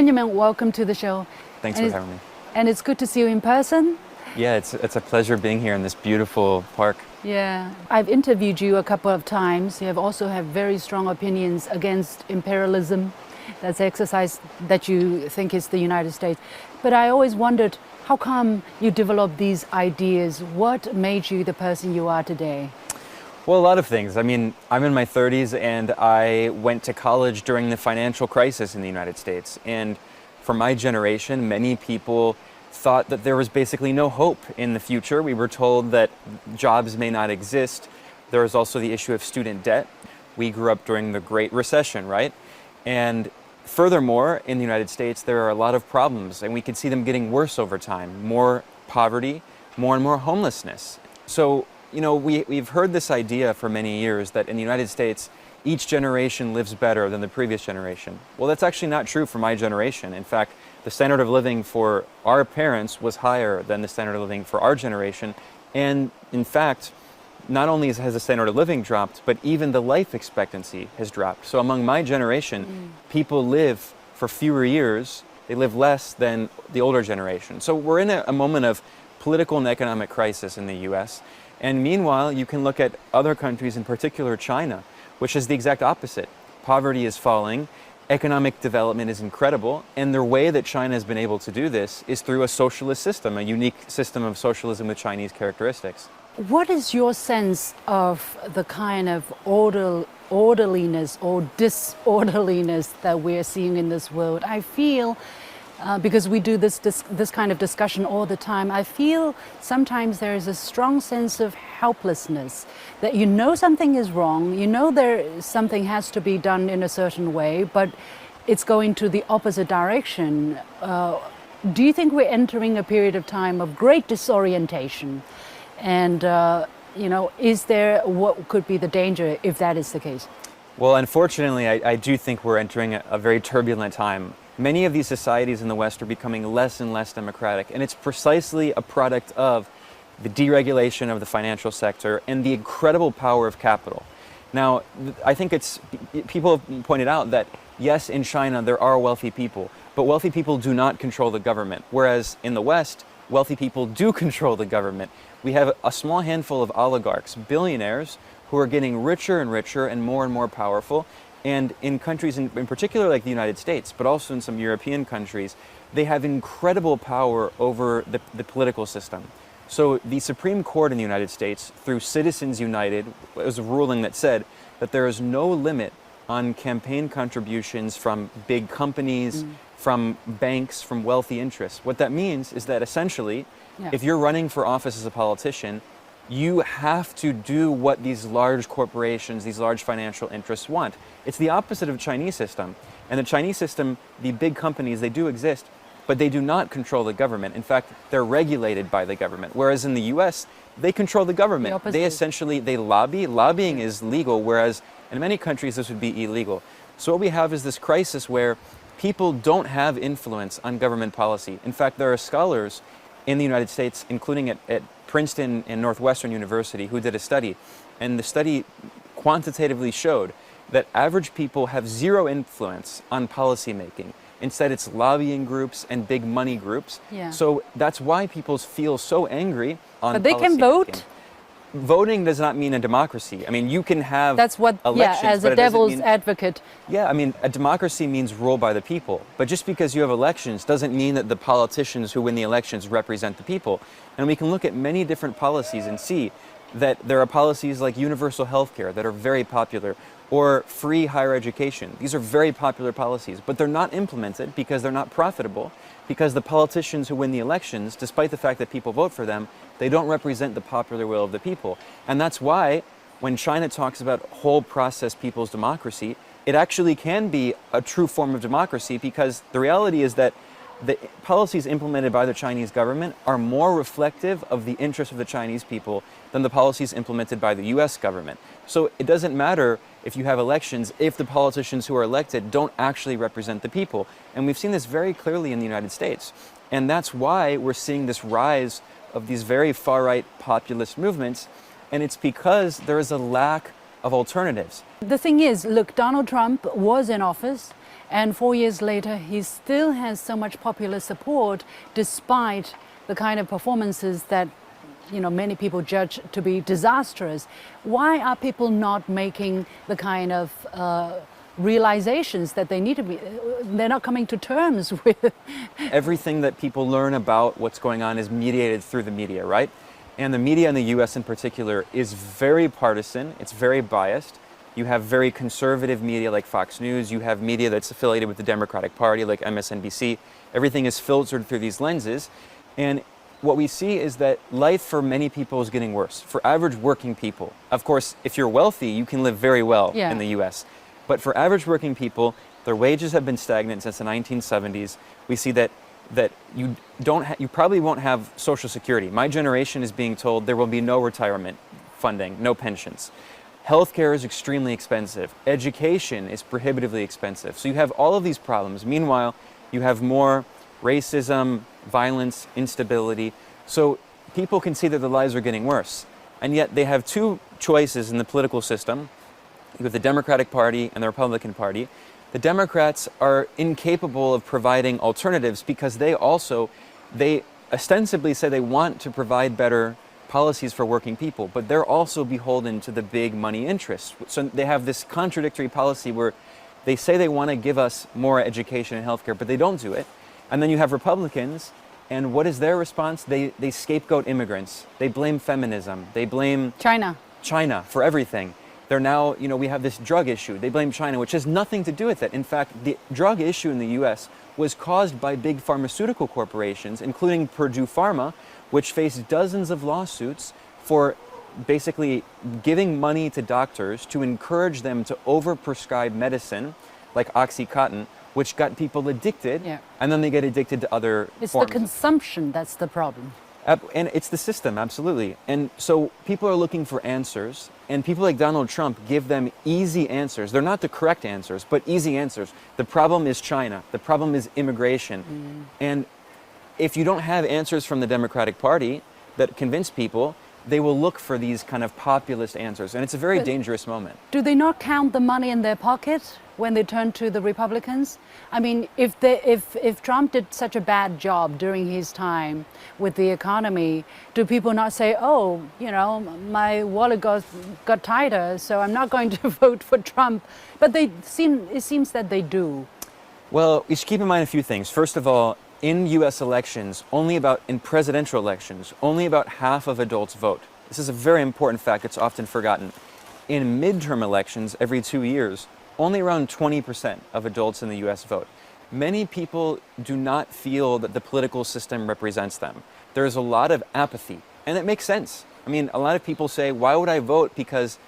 Benjamin, welcome to the show. Thanks for having me. And it's good to see you in person. Yeah, it's a pleasure being here in this beautiful park. Yeah, I've interviewed you a couple of times. You have also have very strong opinions against imperialism. That's exercise that you think is the United States. But I always wondered, how come you developed these ideas? What made you the person you are today? Well, a lot of things. I mean, I'm in my 30s and I went to college during the financial crisis in the United States. And for my generation, many people thought that there was basically no hope in the future. We were told that jobs may not exist. There was also the issue of student debt. We grew up during the Great Recession, right? And furthermore, in the United States, there are a lot of problems, and we can see them getting worse over time. More poverty, more and more homelessness. So, you know, we've heard this idea for many years that in the United States, each generation lives better than the previous generation. Well, that's actually not true for my generation. In fact, the standard of living for our parents was higher than the standard of living for our generation. And in fact, not only has the standard of living dropped, but even the life expectancy has dropped. So among my generation, people live for fewer years, they live less than the older generation. So we're in a moment of political and economic crisis in the US. And meanwhile, you can look at other countries, in particular China, which is the exact opposite. Poverty is falling, economic development is incredible, and the way that China has been able to do this is through a socialist system, a unique system of socialism with Chinese characteristics. What is your sense of the kind of orderliness or disorderliness that we're seeing in this world? I feel, because we do this kind of discussion all the time, I feel sometimes there is a strong sense of helplessness, that you know something is wrong, you know something has to be done in a certain way, but it's going to the opposite direction. Do you think we're entering a period of time of great disorientation? And, you know, what could be the danger if that is the case? Well, unfortunately, I do think we're entering a very turbulent time. Many of these societies in the West are becoming less and less democratic, and it's precisely a product of the deregulation of the financial sector and the incredible power of capital. Now, I think people have pointed out that, yes, in China there are wealthy people, but wealthy people do not control the government, whereas in the West, wealthy people do control the government. We have a small handful of oligarchs, billionaires, who are getting richer and richer and more powerful. And in countries in particular like the United States, but also in some European countries, they have incredible power over the political system. So the Supreme Court in the United States, through Citizens United, was a ruling that said that there is no limit on campaign contributions from big companies, from banks, from wealthy interests. What that means is that essentially, if you're running for office as a politician, you have to do what these large corporations, these large financial interests want. It's the opposite of the Chinese system. And the Chinese system, the big companies, they do exist, but they do not control the government. In fact, they're regulated by the government. Whereas in the US, they control the government. They essentially, they lobby. Lobbying is legal, whereas in many countries this would be illegal. So what we have is this crisis where people don't have influence on government policy. In fact, there are scholars in the United States, including at Princeton and Northwestern University, who did a study. And the study quantitatively showed that average people have zero influence on policy making. Instead, it's lobbying groups and big money groups. So that's why people feel so angry on policy. But they can vote? Voting does not mean a democracy. I mean, you can have elections, as a devil's advocate. Yeah, I mean, a democracy means rule by the people. But just because you have elections doesn't mean that the politicians who win the elections represent the people. And we can look at many different policies and see that there are policies like universal health care that are very popular, or free higher education. These are very popular policies, but they're not implemented because they're not profitable, because the politicians who win the elections, despite the fact that people vote for them, they don't represent the popular will of the people. And that's why when China talks about whole process people's democracy, it actually can be a true form of democracy, because the reality is that the policies implemented by the Chinese government are more reflective of the interests of the Chinese people than the policies implemented by the US government. So it doesn't matter if you have elections if the politicians who are elected don't actually represent the people. And we've seen this very clearly in the United States. And that's why we're seeing this rise of these very far-right populist movements. And it's because there is a lack of alternatives. The thing is, look, Donald Trump was in office And 4 years later, he still has so much popular support despite the kind of performances that many people judge to be disastrous. Why are people not making the kind of realizations that they need to be? They're not coming to terms with. Everything that people learn about what's going on is mediated through the media, right? And the media in the US in particular is very partisan, it's very biased. You have very conservative media like Fox News, you have media that's affiliated with the Democratic Party like MSNBC. Everything is filtered through these lenses. And what we see is that life for many people is getting worse. For average working people, of course, if you're wealthy, you can live very well in the US. But for average working people, their wages have been stagnant since the 1970s. We see that you probably won't have Social Security. My generation is being told there will be no retirement funding, no pensions. Healthcare is extremely expensive. Education is prohibitively expensive. So you have all of these problems. Meanwhile, you have more racism, violence, instability. So people can see that their lives are getting worse. And yet they have two choices in the political system. You have the Democratic Party and the Republican Party. The Democrats are incapable of providing alternatives because they ostensibly say they want to provide better policies for working people, but they're also beholden to the big money interests. So they have this contradictory policy where they say they want to give us more education and healthcare, but they don't do it. And then you have Republicans, and what is their response? They scapegoat immigrants. They blame feminism. They blame China for everything. They're now, we have this drug issue. They blame China, which has nothing to do with it. In fact, the drug issue in the US was caused by big pharmaceutical corporations, including Purdue Pharma, which faced dozens of lawsuits for basically giving money to doctors to encourage them to overprescribe medicine, like OxyContin, which got people addicted, and then they get addicted to other forms. It's the consumption that's the problem. And it's the system, absolutely. And so people are looking for answers, and people like Donald Trump give them easy answers. They're not the correct answers, but easy answers. The problem is China. The problem is immigration. And if you don't have answers from the Democratic Party that convince people, they will look for these kind of populist answers. And it's a very dangerous moment. Do they not count the money in their pocket when they turn to the Republicans? I mean, if Trump did such a bad job during his time with the economy, do people not say, oh, my wallet got tighter, so I'm not going to vote for Trump? But it seems that they do. Well, you should keep in mind a few things. First of all, in US elections, in presidential elections, only about half of adults vote. This is a very important fact, it's often forgotten. In midterm elections, every 2 years, only around 20% of adults in the US vote. Many people do not feel that the political system represents them. There's a lot of apathy, and it makes sense. I mean, a lot of people say, why would I vote? Because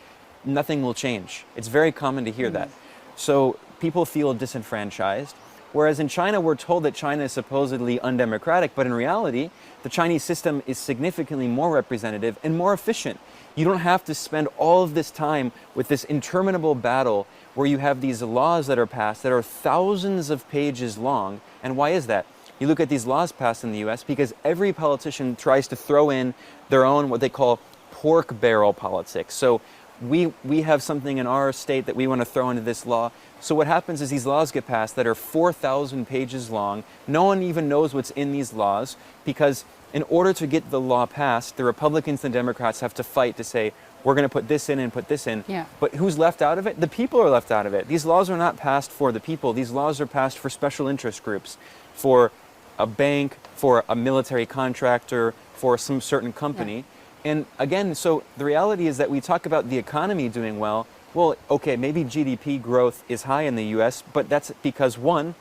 nothing will change. It's very common to hear that. So people feel disenfranchised. Whereas in China, we're told that China is supposedly undemocratic, but in reality, the Chinese system is significantly more representative and more efficient. You don't have to spend all of this time with this interminable battle where you have these laws that are passed that are thousands of pages long. And why is that? You look at these laws passed in the US because every politician tries to throw in their own, what they call pork barrel politics. So we have something in our state that we want to throw into this law. So what happens is these laws get passed that are 4,000 pages long. No one even knows what's in these laws because in order to get the law passed, the Republicans and Democrats have to fight to say, we're going to put this in and put this in. But who's left out of it? The people are left out of it. These laws are not passed for the people. These laws are passed for special interest groups, for a bank, for a military contractor, for some certain company. And again, so the reality is that we talk about the economy doing well. Well, okay, maybe GDP growth is high in the US, but that's because one,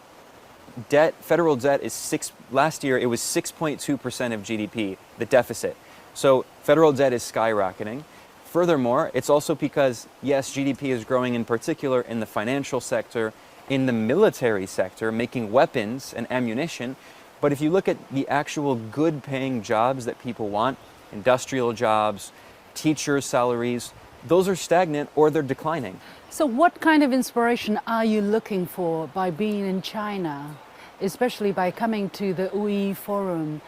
federal debt is last year it was 6.2% of GDP, the deficit. So federal debt is skyrocketing. Furthermore, it's also because, yes, GDP is growing in particular in the financial sector, in the military sector, making weapons and ammunition. But if you look at the actual good paying jobs that people want, industrial jobs, teachers' salaries, those are stagnant or they're declining. So what kind of inspiration are you looking for by being in China, especially by coming to the Wuyi Forum?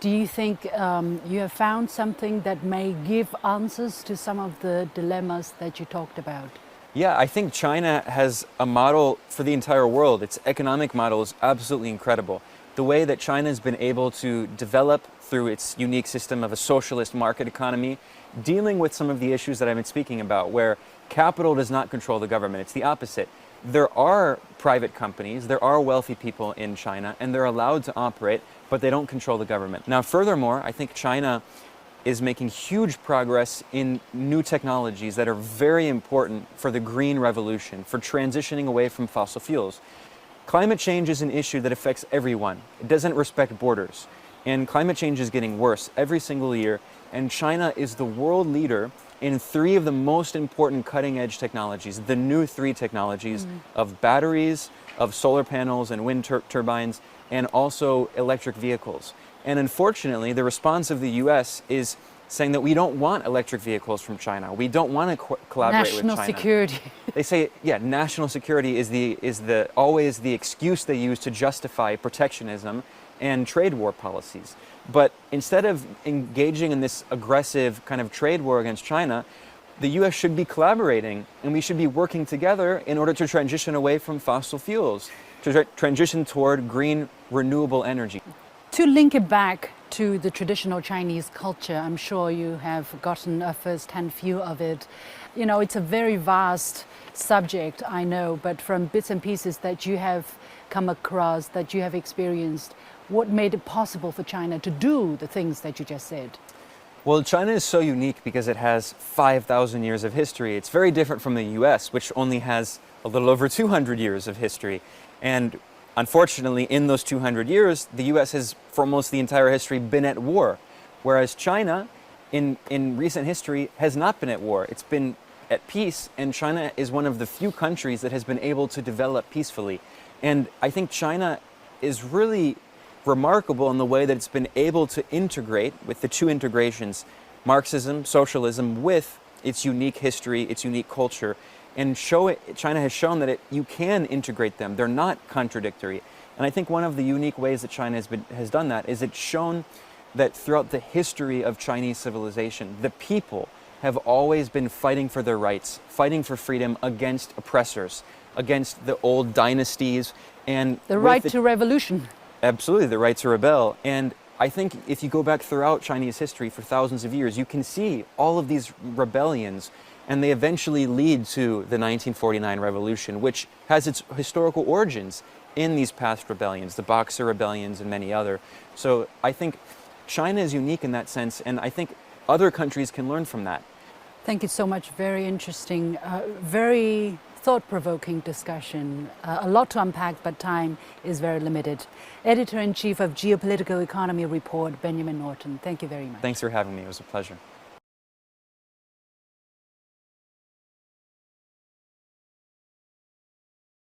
Do you think you have found something that may give answers to some of the dilemmas that you talked about? Yeah, I think China has a model for the entire world. Its economic model is absolutely incredible. The way that China has been able to develop through its unique system of a socialist market economy, dealing with some of the issues that I've been speaking about, where capital does not control the government. It's the opposite. There are private companies, there are wealthy people in China, and they're allowed to operate, but they don't control the government. Now, furthermore, I think China is making huge progress in new technologies that are very important for the green revolution, for transitioning away from fossil fuels. Climate change is an issue that affects everyone. It doesn't respect borders. And climate change is getting worse every single year. And China is the world leader in 3 of the most important cutting-edge technologies, the new 3 technologies of batteries, of solar panels and wind turbines, and also electric vehicles. And unfortunately, the response of the US is saying that we don't want electric vehicles from China. We don't want to collaborate with China. National security. They say, yeah, national security is always the excuse they use to justify protectionism and trade war policies. But instead of engaging in this aggressive kind of trade war against China, the US should be collaborating, and we should be working together in order to transition away from fossil fuels, to transition toward green, renewable energy. To link it back to the traditional Chinese culture, I'm sure you have gotten a first-hand view of it. You know, it's a very vast subject, I know, but from bits and pieces that you have come across, that you have experienced, what made it possible for China to do the things that you just said? Well, China is so unique because it has 5,000 years of history. It's very different from the US, which only has a little over 200 years of history. And unfortunately, in those 200 years, the US has, for almost the entire history, been at war. Whereas China, in recent history, has not been at war. It's been at peace, and China is one of the few countries that has been able to develop peacefully. And I think China is really remarkable in the way that it's been able to integrate with the 2 integrations, Marxism, socialism, with its unique history, its unique culture, and China has shown that you can integrate them. They're not contradictory. And I think one of the unique ways that China has done that is it's shown that throughout the history of Chinese civilization, the people have always been fighting for their rights, fighting for freedom against oppressors, against the old dynasties, and the right to revolution. Absolutely, the right to rebel. And I think if you go back throughout Chinese history for thousands of years, you can see all of these rebellions, and they eventually lead to the 1949 revolution, which has its historical origins in these past rebellions, the Boxer rebellions and many other. So I think China is unique in that sense, and I think other countries can learn from that. Thank you so much. Very interesting, very thought-provoking discussion. A lot to unpack, but time is very limited. Editor-in-Chief of Geopolitical Economy Report, Benjamin Norton. Thank you very much. Thanks for having me. It was a pleasure.